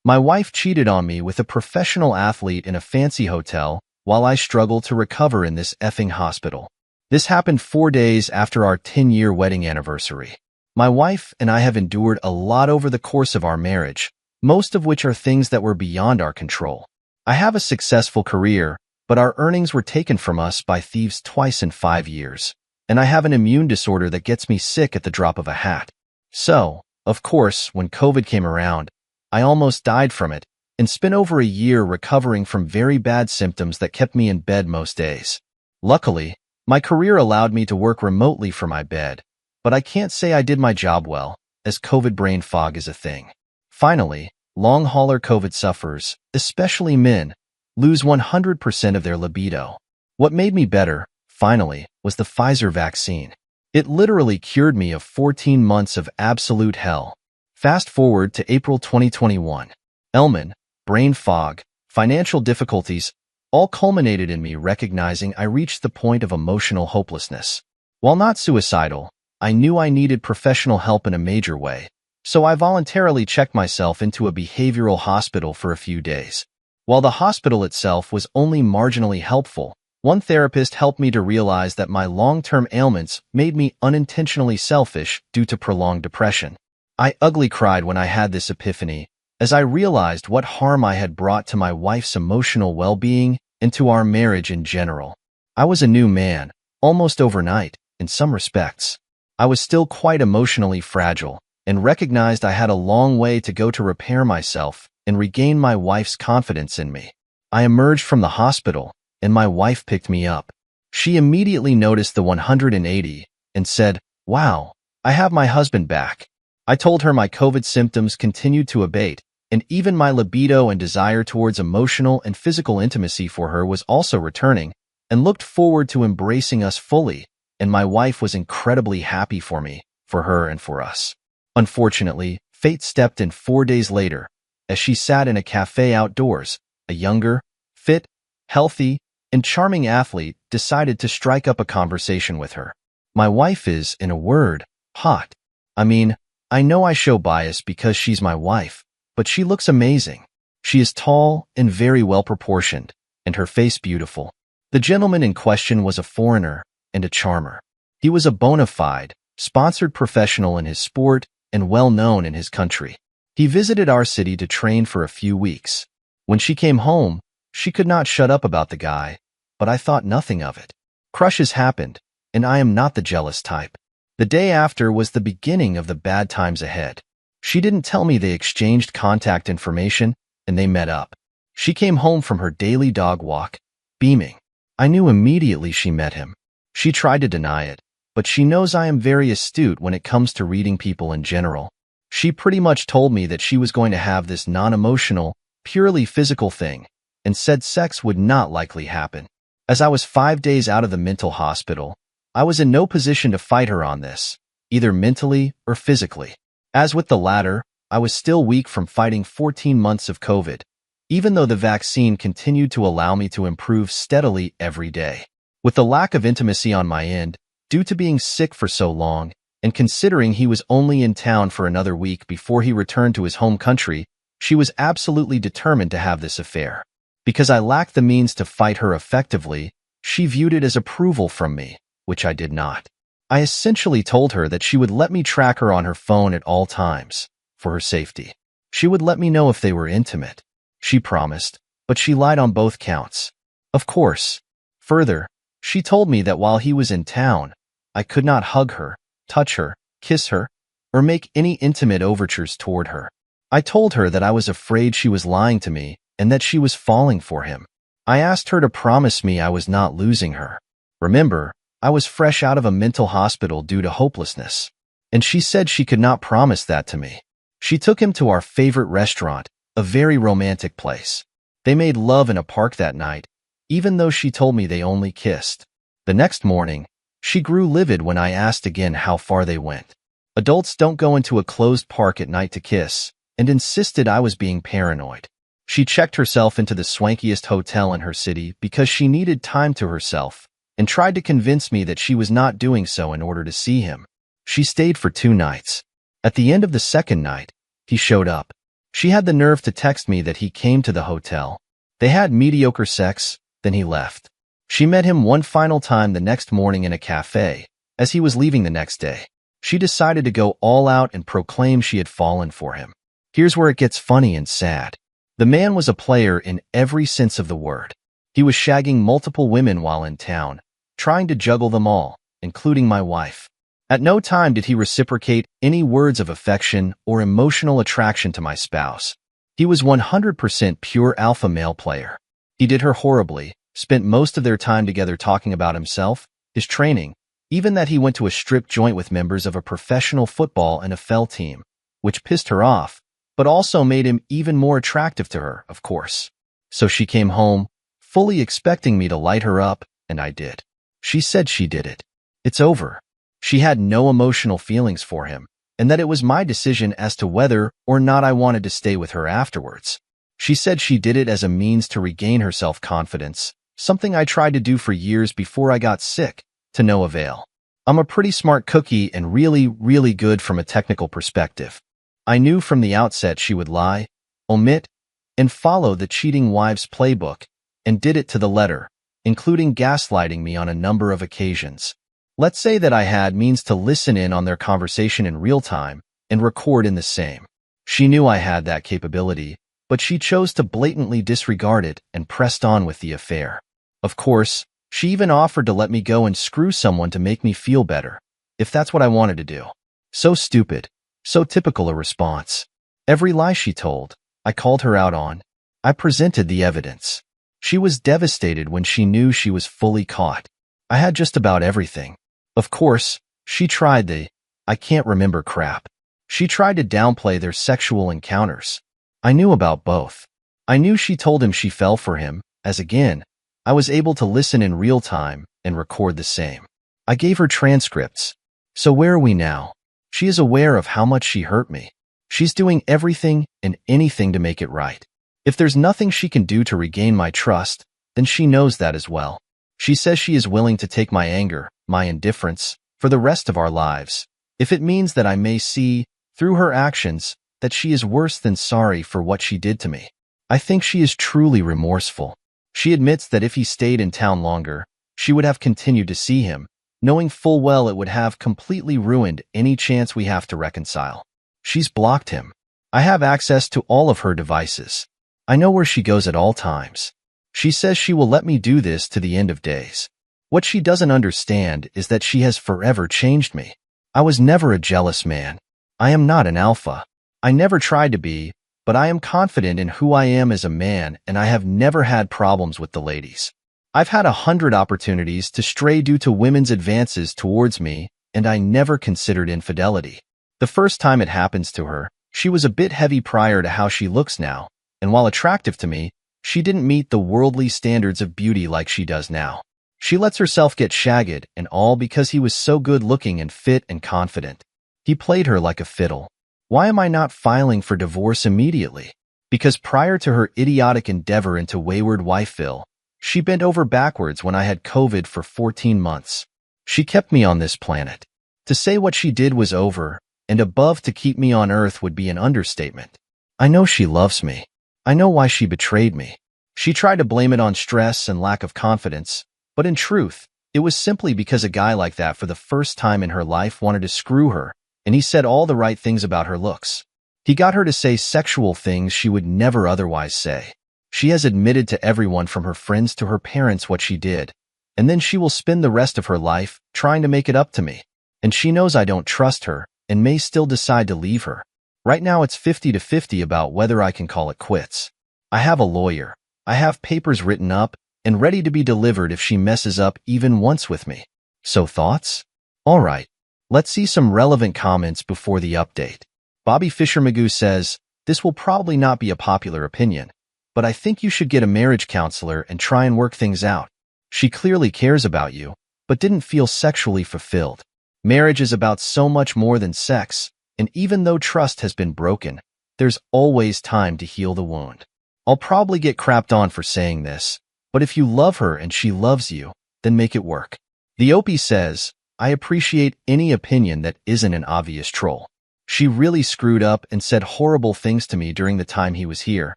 My wife cheated on me with a professional athlete in a fancy hotel while I struggle to recover in this effing hospital. This happened 4 days after our 10-year wedding anniversary. My wife and I have endured a lot over the course of our marriage, most of which are things that were beyond our control. I have a successful career, but our earnings were taken from us by thieves twice in 5 years, and I have an immune disorder that gets me sick at the drop of a hat. So, of course, when COVID came around, I almost died from it and spent over a year recovering from very bad symptoms that kept me in bed most days. Luckily, my career allowed me to work remotely from my bed, but I can't say I did my job well, as COVID brain fog is a thing. Finally, long-hauler COVID sufferers, especially men, lose 100% of their libido. What made me better, finally, was the Pfizer vaccine. It literally cured me of 14 months of absolute hell. Fast forward to April 2021. Ailment, brain fog, financial difficulties, all culminated in me recognizing I reached the point of emotional hopelessness. While not suicidal, I knew I needed professional help in a major way, so I voluntarily checked myself into a behavioral hospital for a few days. While the hospital itself was only marginally helpful, one therapist helped me to realize that my long-term ailments made me unintentionally selfish due to prolonged depression. I ugly cried when I had this epiphany, as I realized what harm I had brought to my wife's emotional well-being and to our marriage in general. I was a new man, almost overnight, in some respects. I was still quite emotionally fragile, and recognized I had a long way to go to repair myself and regain my wife's confidence in me. I emerged from the hospital, and my wife picked me up. She immediately noticed the 180 and said, "Wow, I have my husband back." I told her my COVID symptoms continued to abate, and even my libido and desire towards emotional and physical intimacy for her was also returning, and looked forward to embracing us fully, and my wife was incredibly happy for me, for her, and for us. Unfortunately, fate stepped in 4 days later, as she sat in a cafe outdoors. A younger, fit, healthy, and charming athlete decided to strike up a conversation with her. My wife is, in a word, hot. I mean, I know I show bias because she's my wife, but she looks amazing. She is tall and very well proportioned, and her face beautiful. The gentleman in question was a foreigner and a charmer. He was a bona fide, sponsored professional in his sport and well known in his country. He visited our city to train for a few weeks. When she came home, she could not shut up about the guy, but I thought nothing of it. Crushes happened, and I am not the jealous type. The day after was the beginning of the bad times ahead. She didn't tell me they exchanged contact information, and they met up. She came home from her daily dog walk, beaming. I knew immediately she met him. She tried to deny it, but she knows I am very astute when it comes to reading people in general. She pretty much told me that she was going to have this non-emotional, purely physical thing, and said sex would not likely happen. As I was 5 days out of the mental hospital, I was in no position to fight her on this, either mentally or physically. As with the latter, I was still weak from fighting 14 months of COVID, even though the vaccine continued to allow me to improve steadily every day. With the lack of intimacy on my end, due to being sick for so long, and considering he was only in town for another week before he returned to his home country, she was absolutely determined to have this affair. Because I lacked the means to fight her effectively, she viewed it as approval from me, which I did not. I essentially told her that she would let me track her on her phone at all times, for her safety. She would let me know if they were intimate. She promised, but she lied on both counts. Of course. Further, she told me that while he was in town, I could not hug her, touch her, kiss her, or make any intimate overtures toward her. I told her that I was afraid she was lying to me and that she was falling for him. I asked her to promise me I was not losing her. Remember, I was fresh out of a mental hospital due to hopelessness, and she said she could not promise that to me. She took him to our favorite restaurant, a very romantic place. They made love in a park that night, even though she told me they only kissed. The next morning, she grew livid when I asked again how far they went. Adults don't go into a closed park at night to kiss, and insisted I was being paranoid. She checked herself into the swankiest hotel in her city because she needed time to herself, and tried to convince me that she was not doing so in order to see him. She stayed for 2 nights. At the end of the second night, he showed up. She had the nerve to text me that he came to the hotel. They had mediocre sex, then he left. She met him one final time the next morning in a cafe, as he was leaving the next day. She decided to go all out and proclaim she had fallen for him. Here's where it gets funny and sad. The man was a player in every sense of the word. He was shagging multiple women while in town, trying to juggle them all, including my wife. At no time did he reciprocate any words of affection or emotional attraction to my spouse. He was 100% pure alpha male player. He did her horribly, spent most of their time together talking about himself, his training, even that he went to a strip joint with members of a professional football and NFL team, which pissed her off, but also made him even more attractive to her, of course. So she came home, fully expecting me to light her up, and I did. She said she did it. It's over. She had no emotional feelings for him, and that it was my decision as to whether or not I wanted to stay with her afterwards. She said she did it as a means to regain her self-confidence, something I tried to do for years before I got sick, to no avail. I'm a pretty smart cookie and really good from a technical perspective. I knew from the outset she would lie, omit, and follow the cheating wives playbook, and did it to the letter, including gaslighting me on a number of occasions. Let's say that I had means to listen in on their conversation in real time and record in the same. She knew I had that capability, but she chose to blatantly disregard it and pressed on with the affair. Of course, she even offered to let me go and screw someone to make me feel better, if that's what I wanted to do. So stupid, so typical a response. Every lie she told, I called her out on. I presented the evidence. She was devastated when she knew she was fully caught. I had just about everything. Of course, she tried I can't remember crap. She tried to downplay their sexual encounters. I knew about both. I knew she told him she fell for him, as again, I was able to listen in real time and record the same. I gave her transcripts. So where are we now? She is aware of how much she hurt me. She's doing everything and anything to make it right. If there's nothing she can do to regain my trust, then she knows that as well. She says she is willing to take my anger, my indifference, for the rest of our lives, if it means that I may see, through her actions, that she is worse than sorry for what she did to me. I think she is truly remorseful. She admits that if he stayed in town longer, she would have continued to see him, knowing full well it would have completely ruined any chance we have to reconcile. She's blocked him. I have access to all of her devices. I know where she goes at all times. She says she will let me do this to the end of days. What she doesn't understand is that she has forever changed me. I was never a jealous man. I am not an alpha. I never tried to be, but I am confident in who I am as a man, and I have never had problems with the ladies. I've had 100 opportunities to stray due to women's advances towards me, and I never considered infidelity. The first time it happens to her, she was a bit heavy prior to how she looks now, and while attractive to me, she didn't meet the worldly standards of beauty like she does now. She lets herself get shagged, and all because he was so good-looking and fit and confident. He played her like a fiddle. Why am I not filing for divorce immediately? Because prior to her idiotic endeavor into wayward wifeville, she bent over backwards when I had COVID for 14 months. She kept me on this planet. To say what she did was over and above to keep me on earth would be an understatement. I know she loves me. I know why she betrayed me. She tried to blame it on stress and lack of confidence, but in truth, it was simply because a guy like that for the first time in her life wanted to screw her, and he said all the right things about her looks. He got her to say sexual things she would never otherwise say. She has admitted to everyone from her friends to her parents what she did, and then she will spend the rest of her life trying to make it up to me. And she knows I don't trust her and may still decide to leave her. Right now it's 50-50 about whether I can call it quits. I have a lawyer. I have papers written up and ready to be delivered if she messes up even once with me. So thoughts? All right. Let's see some relevant comments before the update. Bobby Fisher Magoo says, this will probably not be a popular opinion, but I think you should get a marriage counselor and try and work things out. She clearly cares about you, but didn't feel sexually fulfilled. Marriage is about so much more than sex, and even though trust has been broken, there's always time to heal the wound. I'll probably get crapped on for saying this, but if you love her and she loves you, then make it work. The Opie says, I appreciate any opinion that isn't an obvious troll. She really screwed up and said horrible things to me during the time he was here,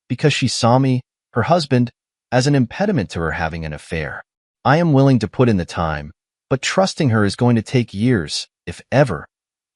because she saw me, her husband, as an impediment to her having an affair. I am willing to put in the time, but trusting her is going to take years, if ever,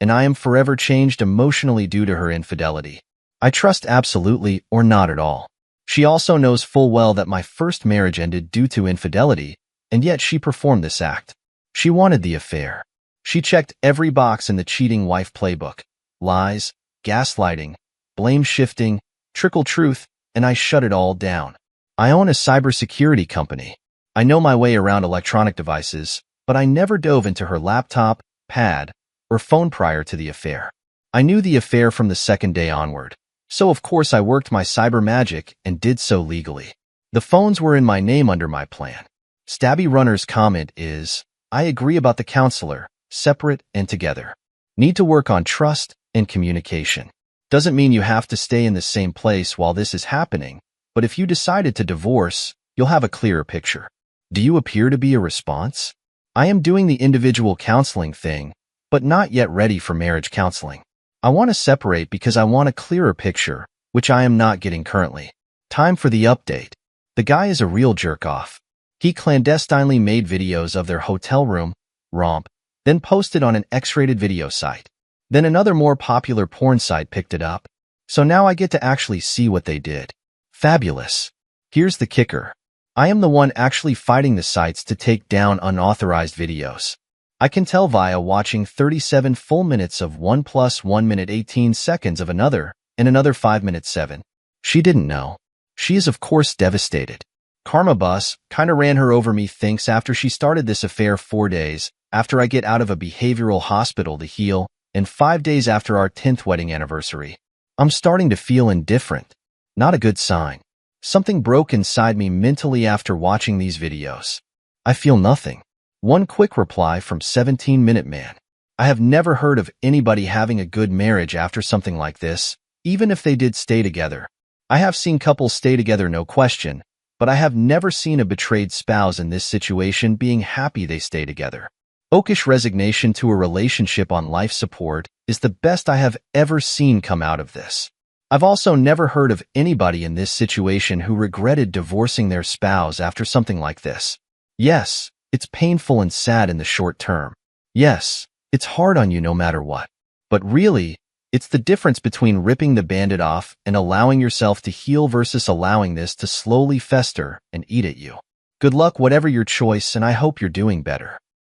and I am forever changed emotionally due to her infidelity. I trust absolutely or not at all. She also knows full well that my first marriage ended due to infidelity, and yet she performed this act. She wanted the affair. She checked every box in the cheating wife playbook: lies, gaslighting, blame shifting, trickle truth, and I shut it all down. I own a cybersecurity company. I know my way around electronic devices, but I never dove into her laptop, pad, or phone prior to the affair. I knew the affair from the second day onward, so of course I worked my cyber magic and did so legally. The phones were in my name under my plan. Stabby Runner's comment is, I agree about the counselor, separate and together. Need to work on trust and communication. Doesn't mean you have to stay in the same place while this is happening, but if you decided to divorce, you'll have a clearer picture. Do you appear to be a response? I am doing the individual counseling thing, but not yet ready for marriage counseling. I want to separate because I want a clearer picture, which I am not getting currently. Time for the update. The guy is a real jerk-off. He clandestinely made videos of their hotel room, romp, then posted on an X-rated video site. Then another more popular porn site picked it up. So now I get to actually see what they did. Fabulous. Here's the kicker. I am the one actually fighting the sites to take down unauthorized videos. I can tell via watching 37 full minutes of one plus 1 minute 18 seconds of another, and another 5 minutes 7. She didn't know. She is of course devastated. Karma Bus kinda ran her over, me thinks, after she started this affair 4 days after I get out of a behavioral hospital to heal, and 5 days after our 10th wedding anniversary. I'm starting to feel indifferent. Not a good sign. Something broke inside me mentally after watching these videos. I feel nothing. One quick reply from 17-Minute Man. I have never heard of anybody having a good marriage after something like this, even if they did stay together. I have seen couples stay together, no question, but I have never seen a betrayed spouse in this situation being happy they stay together. Oakish resignation to a relationship on life support is the best I have ever seen come out of this. I've also never heard of anybody in this situation who regretted divorcing their spouse after something like this. Yes, it's painful and sad in the short term. Yes, it's hard on you no matter what. But really, it's the difference between ripping the Band-Aid off and allowing yourself to heal versus allowing this to slowly fester and eat at you. Good luck whatever your choice, and I hope you're doing better.